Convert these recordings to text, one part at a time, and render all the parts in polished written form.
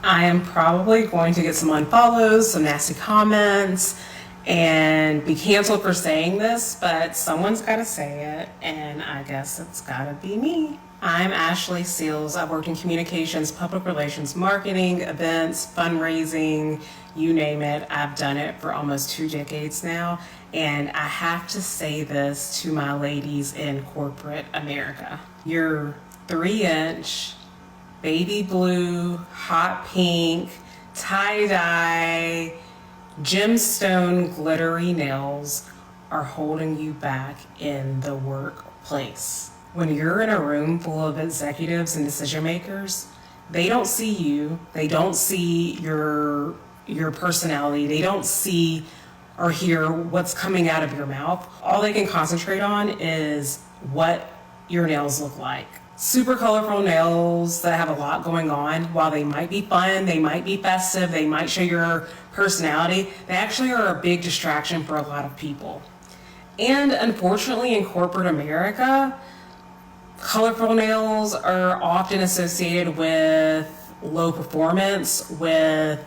I am probably going to get some unfollows, some nasty comments, and be canceled for saying this, but someone's got to say it, and I guess it's got to be me. I'm Ashley Seals. I've worked in communications, public relations, marketing, events, fundraising, you name it. I've done it for almost 2 decades now, and I have to say this to my ladies in corporate America. Your 3-inch baby blue, hot pink, tie-dye, gemstone glittery nails are holding you back in the workplace. When you're in a room full of executives and decision makers, they don't see you, they don't see your personality, they don't see or hear what's coming out of your mouth. All they can concentrate on is what your nails look like. Super colorful nails that have a lot going on. While they might be fun, they might be festive, they might show your personality, they actually are a big distraction for a lot of people. And unfortunately, in corporate America, colorful nails are often associated with low performance, with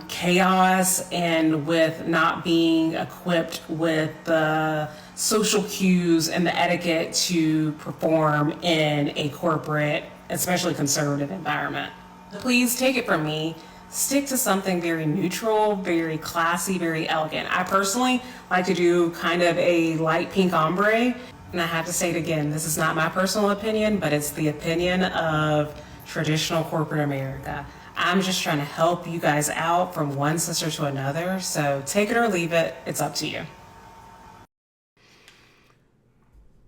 chaos, and with not being equipped with the social cues and the etiquette to perform in a corporate, especially conservative environment. Please take it from me. Stick to something very neutral, very classy, very elegant. I personally like to do kind of a light pink ombre. And I have to say it again, this is not my personal opinion, but it's the opinion of traditional corporate America. I'm just trying to help you guys out from one sister to another. So take it or leave it. It's up to you.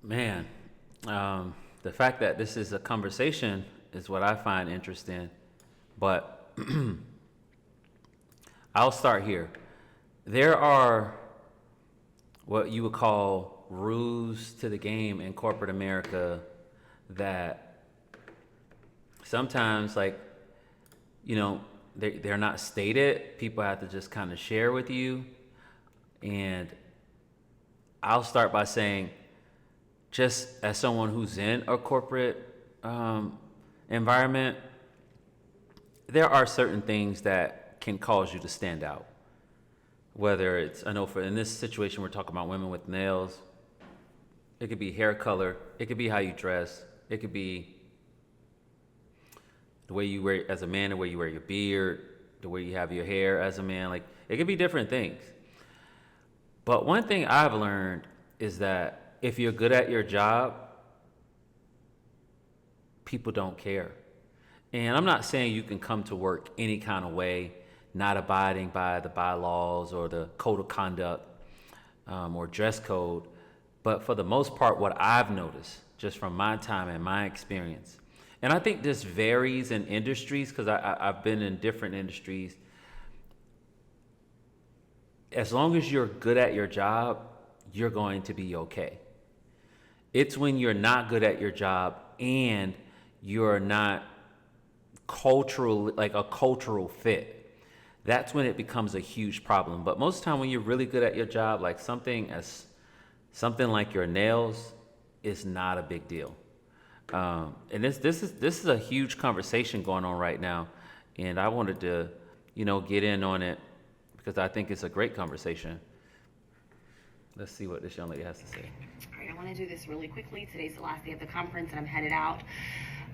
Man, the fact that this is a conversation is what I find interesting. But I'll start here. There are what you would call rules to the game in corporate America that sometimes, like, they're not stated. People have to just kind of share with you. And I'll start by saying, just as someone who's in a corporate environment, there are certain things that can cause you to stand out. Whether it's, I know in this situation, we're talking about women with nails. It could be hair color. It could be how you dress. It could be the way you wear as a man, the way you wear your beard, the way you have your hair as a man. Like, it could be different things. But one thing I've learned is that if you're good at your job, people don't care. And I'm not saying you can come to work any kind of way, not abiding by the bylaws or the code of conduct or dress code. But for the most part, what I've noticed, just from my time and my experience, and I think this varies in industries because I've been in different industries. As long as you're good at your job, you're going to be okay. It's when you're not good at your job and you're not like a cultural fit. That's when it becomes a huge problem. But most of the time when you're really good at your job, like something like your nails is not a big deal. And this is a huge conversation going on right now. And I wanted to, get in on it because I think it's a great conversation. Let's see what this young lady has to say. All right, I want to do this really quickly. Today's the last day of the conference and I'm headed out.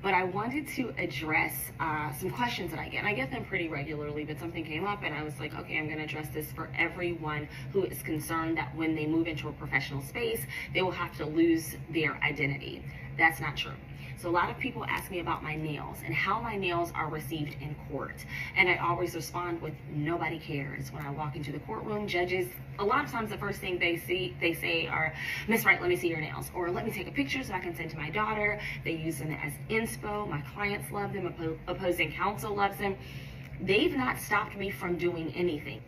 But I wanted to address some questions that I get. And I get them pretty regularly, but something came up and I was like, okay, I'm going to address this for everyone who is concerned that when they move into a professional space, they will have to lose their identity. That's not true. So a lot of people ask me about my nails and how my nails are received in court. And I always respond with, nobody cares. When I walk into the courtroom, judges, a lot of times the first thing they say are, Miss Wright, let me see your nails. Or let me take a picture so I can send to my daughter. They use them as inspo. My clients love them. Opposing counsel loves them. They've not stopped me from doing anything.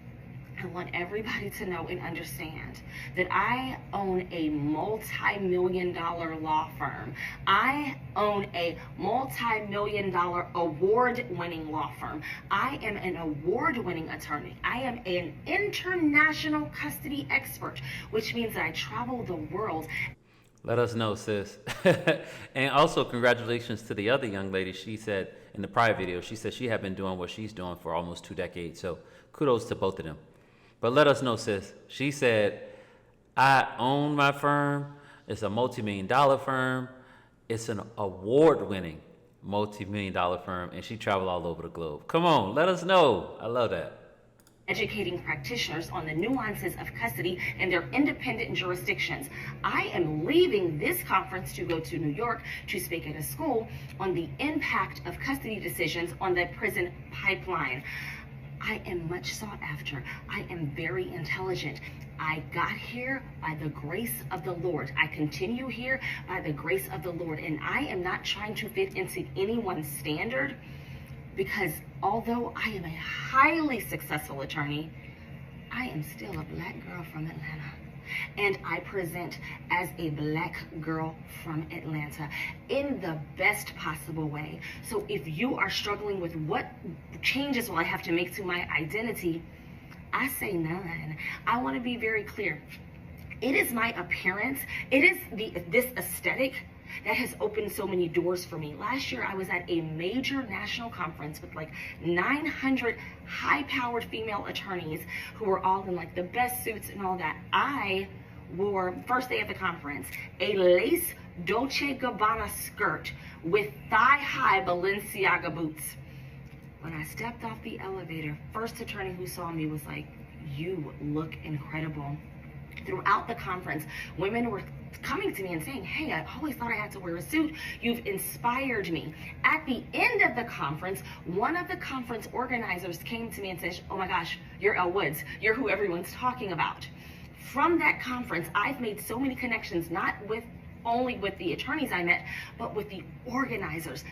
I want everybody to know and understand that I own a multi-million-dollar law firm. I own a multi-million-dollar award-winning law firm. I am an award-winning attorney. I am an international custody expert, which means that I travel the world. Let us know, sis. And also, congratulations to the other young lady. She said in the prior video, she said she had been doing what she's doing for almost 2 decades. So kudos to both of them. But let us know, sis. She said, I own my firm. It's a multi-million-dollar firm. It's an award-winning multi-million-dollar firm, and she traveled all over the globe. Come on, let us know. I love that. Educating practitioners on the nuances of custody in their independent jurisdictions. I am leaving this conference to go to New York to speak at a school on the impact of custody decisions on the prison pipeline. I am much sought after. I am very intelligent. I got here by the grace of the Lord. I continue here by the grace of the Lord. And I am not trying to fit into anyone's standard, because although I am a highly successful attorney, I am still a black girl from Atlanta. And I present as a black girl from Atlanta in the best possible way. So if you are struggling with what changes will I have to make to my identity, I say none. I want to be very clear. It is my appearance. It is this aesthetic that has opened so many doors for me. Last year, I was at a major national conference with like 900 high-powered female attorneys who were all in like the best suits and all that. I wore, first day of the conference, a lace Dolce & Gabbana skirt with thigh-high Balenciaga boots. When I stepped off the elevator, first attorney who saw me was like, "You look incredible." Throughout the conference, women were coming to me and saying, "Hey, I always thought I had to wear a suit. You've inspired me." At the end of the conference, one of the conference organizers came to me and said, "Oh my gosh, you're Elle Woods. You're who everyone's talking about." From that conference, I've made so many connections, not only with the attorneys I met, but with the organizers.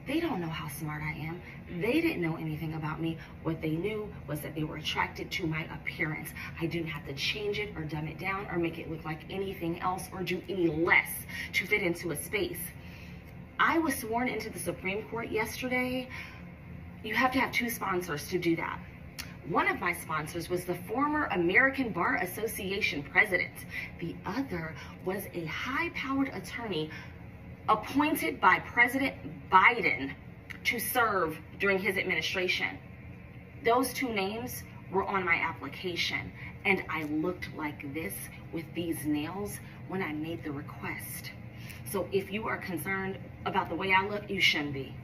They don't know how smart I am. They didn't know anything about me. What they knew was that they were attracted to my appearance. I didn't have to change it or dumb it down or make it look like anything else or do any less to fit into a space. I was sworn into the Supreme Court yesterday. You have to have 2 sponsors to do that. One of my sponsors was the former American Bar Association president. The other was a high-powered attorney appointed by President Biden to serve during his administration. Those 2 names were on my application, and I looked like this with these nails when I made the request. So if you are concerned about the way I look, you shouldn't be.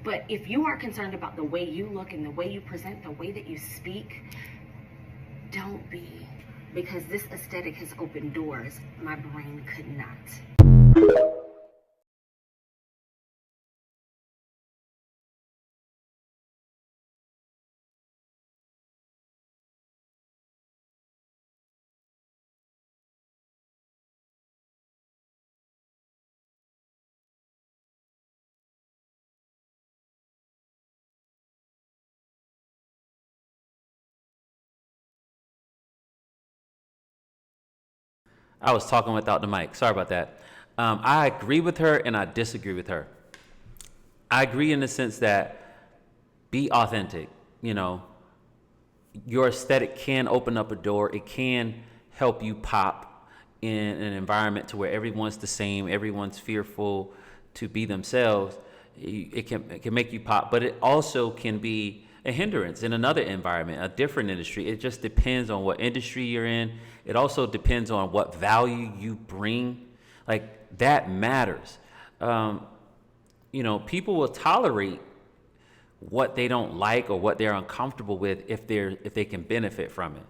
But if you are concerned about the way you look and the way you present, the way that you speak, don't be. Because this aesthetic has opened doors my brain could not. I was talking without the mic. Sorry about that. I agree with her and I disagree with her. I agree in the sense that be authentic. You know, your aesthetic can open up a door. It can help you pop in an environment to where everyone's the same, everyone's fearful to be themselves. It can make you pop, but it also can be a hindrance in another environment, a different industry. It just depends on what industry you're in. It also depends on what value you bring. Like, that matters. You know, people will tolerate what they don't like or what they're uncomfortable with if they can benefit from it.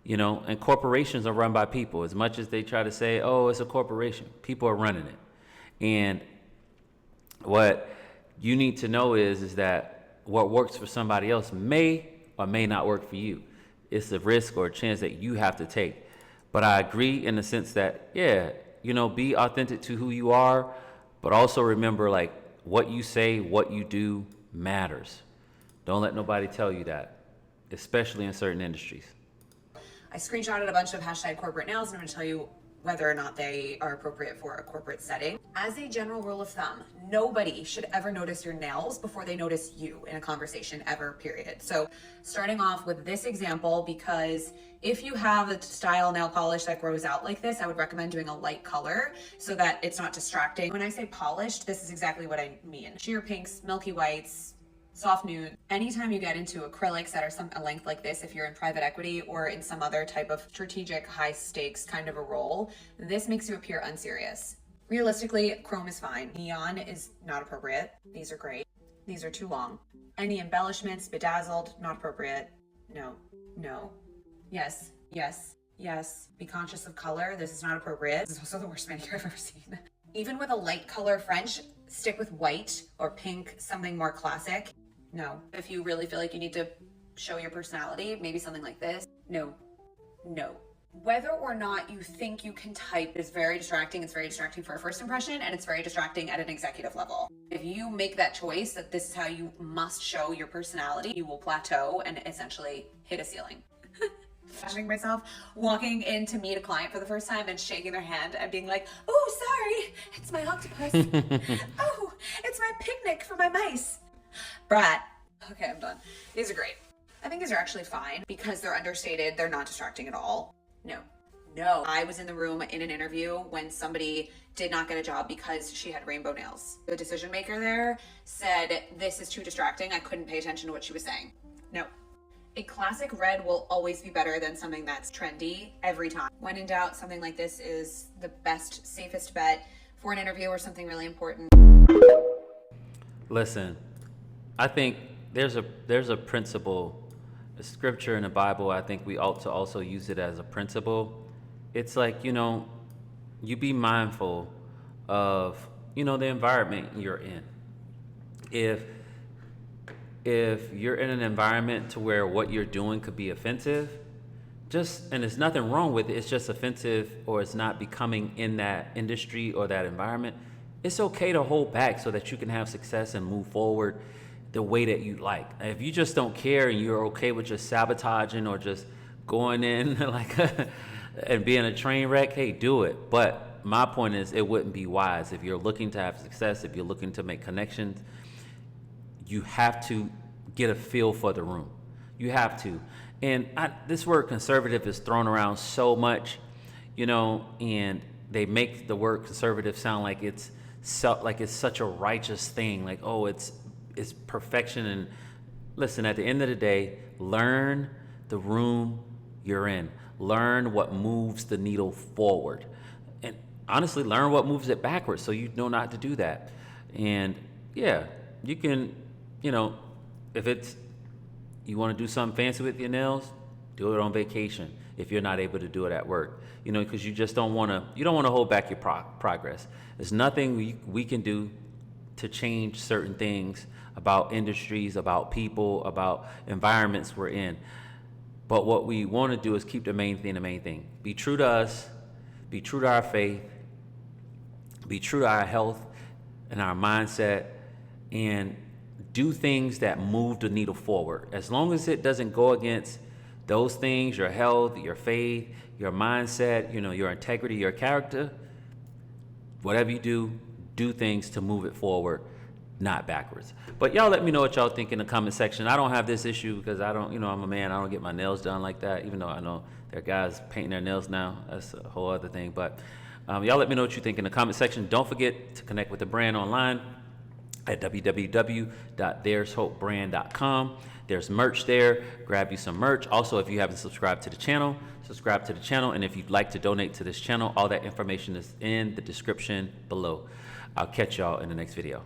You know, and corporations are run by people. As much as they try to say, "Oh, it's a corporation," people are running it. And what you need to know is that what works for somebody else may or may not work for you. It's a risk or a chance that you have to take. But I agree in the sense that, yeah, you know, be authentic to who you are, but also remember, like, what you say, what you do matters. Don't let nobody tell you that, especially in certain industries. I screenshotted a bunch of hashtag corporate nails, and I'm going to tell you whether or not they are appropriate for a corporate setting. As a general rule of thumb, nobody should ever notice your nails before they notice you in a conversation ever, period. So starting off with this example, because if you have a style nail polish that grows out like this, I would recommend doing a light color so that it's not distracting. When I say polished, this is exactly what I mean. Sheer pinks, milky whites, soft nude. Anytime you get into acrylics that are a length like this, if you're in private equity or in some other type of strategic high stakes kind of a role, this makes you appear unserious. Realistically, chrome is fine. Neon is not appropriate. These are great. These are too long. Any embellishments, bedazzled, not appropriate. No, no. Yes, yes, yes. Be conscious of color. This is not appropriate. This is also the worst manicure I've ever seen. Even with a light color French, stick with white or pink, something more classic. No. If you really feel like you need to show your personality, maybe something like this. No, no. Whether or not you think you can type is very distracting. It's very distracting for a first impression, and it's very distracting at an executive level. If you make that choice that this is how you must show your personality, you will plateau and essentially hit a ceiling. Imagining myself walking in to meet a client for the first time and shaking their hand and being like, "Oh, sorry, it's my octopus." "Oh, it's my picnic for my mice." Brat. Okay, I'm done. These are great. I think these are actually fine because they're understated. They're not distracting at all. No. No. I was in the room in an interview when somebody did not get a job because she had rainbow nails. The decision maker there said, "This is too distracting. I couldn't pay attention to what she was saying." No. A classic red will always be better than something that's trendy every time. When in doubt, something like this is the best, safest bet for an interview or something really important. Listen, I think there's a principle, a scripture in the Bible. I think we ought to also use it as a principle. It's like, you be mindful of, the environment you're in. If you're in an environment to where what you're doing could be offensive, and there's nothing wrong with it, it's just offensive or it's not becoming in that industry or that environment, it's okay to hold back so that you can have success and move forward the way that you like. If you just don't care and you're okay with just sabotaging or just going in and being a train wreck, hey, do it. But my point is, it wouldn't be wise. If you're looking to have success, if you're looking to make connections, you have to get a feel for the room. You have to. And this word conservative is thrown around so much, and they make the word conservative sound like it's such a righteous thing. Like, oh, it's perfection. And listen, at the end of the day, learn the room you're in. Learn what moves the needle forward. And honestly, learn what moves it backwards so you know not to do that. And yeah, you can, if you want to do something fancy with your nails, do it on vacation if you're not able to do it at work, because you just don't want to hold back your progress. There's nothing we can do to change certain things about industries, about people, about environments we're in. But what we want to do is keep the main thing. Be true to us, be true to our faith, be true to our health and our mindset, and do things that move the needle forward. As long as it doesn't go against those things, your health, your faith, your mindset, your integrity, your character, whatever you do things to move it forward, not backwards. But y'all let me know what y'all think in the comment section. I don't have this issue because I'm a man. I don't get my nails done like that, even though I know there are guys painting their nails now. That's a whole other thing. But y'all let me know what you think in the comment section. Don't forget to connect with the brand online at www.there'shopebrand.com. There's merch there. Grab you some merch. Also, if you haven't subscribed to the channel, subscribe to the channel. And if you'd like to donate to this channel, all that information is in the description below. I'll catch y'all in the next video.